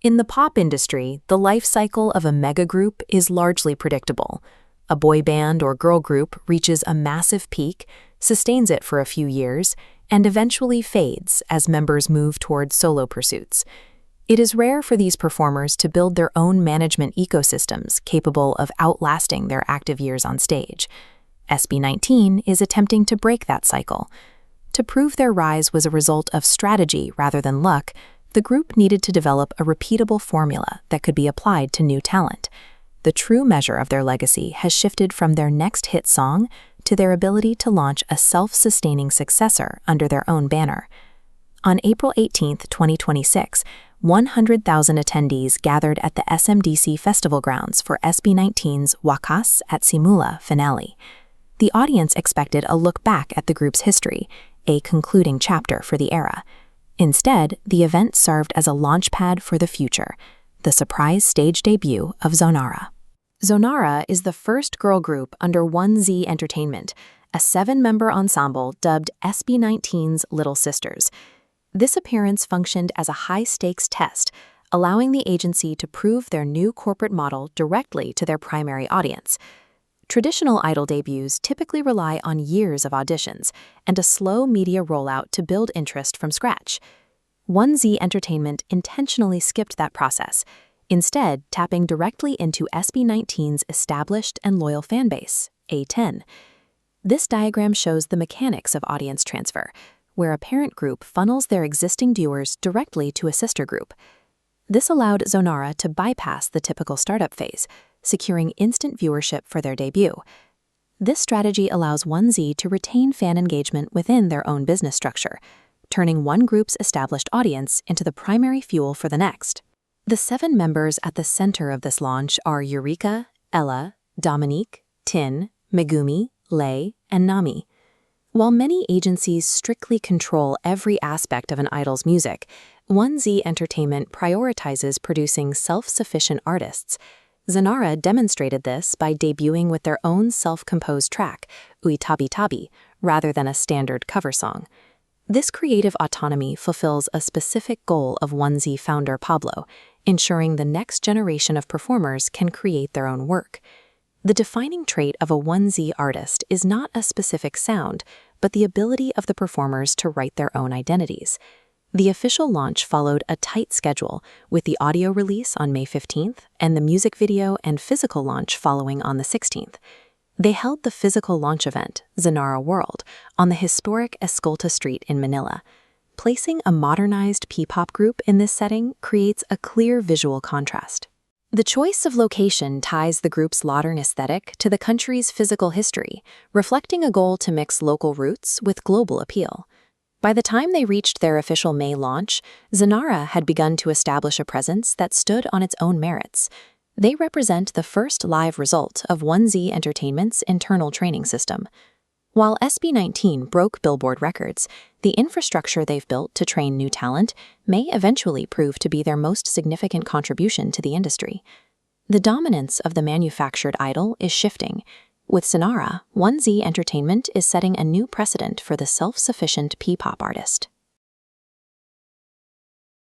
In the pop industry, the life cycle of a mega group is largely predictable. A boy band or girl group reaches a massive peak, sustains it for a few years, and eventually fades as members move toward solo pursuits. It is rare for these performers to build their own management ecosystems capable of outlasting their active years on stage. SB19 is attempting to break that cycle. To prove their rise was a result of strategy rather than luck, the group needed to develop a repeatable formula that could be applied to new talent. The true measure of their legacy has shifted from their next hit song to their ability to launch a self-sustaining successor under their own banner. On April 18, 2026, 100,000 attendees gathered at the SMDC Festival Grounds for SB19's Wakas at Simula Finale. The audience expected a look back at the group's history, a concluding chapter for the era. Instead, the event served as a launchpad for the future, the surprise stage debut of Xonara. Xonara is the first girl group under 1Z Entertainment, a 7-member ensemble dubbed SB19's Little Sisters. This appearance functioned as a high-stakes test, allowing the agency to prove their new corporate model directly to their primary audience. Traditional idol debuts typically rely on years of auditions and a slow media rollout to build interest from scratch. 1Z Entertainment intentionally skipped that process, instead tapping directly into SB19's established and loyal fanbase, A10. This diagram shows the mechanics of audience transfer, where a parent group funnels their existing viewers directly to a sister group. This allowed Xonara to bypass the typical startup phase, securing instant viewership for their debut. This strategy allows 1Z to retain fan engagement within their own business structure, turning one group's established audience into the primary fuel for the next. The 7 members at the center of this launch are Eurekah, Ella, Dominique, Tin, Megumi, Lei, and Namie. While many agencies strictly control every aspect of an idol's music, 1Z Entertainment prioritizes producing self-sufficient artists. Xonara demonstrated this by debuting with their own self-composed track, Tabi Tabi, rather than a standard cover song. This creative autonomy fulfills a specific goal of 1Z founder Pablo, ensuring the next generation of performers can create their own work. The defining trait of a 1Z artist is not a specific sound, but the ability of the performers to write their own identities. The official launch followed a tight schedule, with the audio release on May 15th and the music video and physical launch following on the 16th. They held the physical launch event, Xonara World, on the historic Escolta Street in Manila. Placing a modernized P-pop group in this setting creates a clear visual contrast. The choice of location ties the group's modern aesthetic to the country's physical history, reflecting a goal to mix local roots with global appeal. By the time they reached their official May launch, Xonara had begun to establish a presence that stood on its own merits. They represent the first live result of 1Z Entertainment's internal training system. While SB19 broke Billboard records, the infrastructure they've built to train new talent may eventually prove to be their most significant contribution to the industry. The dominance of the manufactured idol is shifting. With Xonara, 1Z Entertainment is setting a new precedent for the self-sufficient P-pop artist.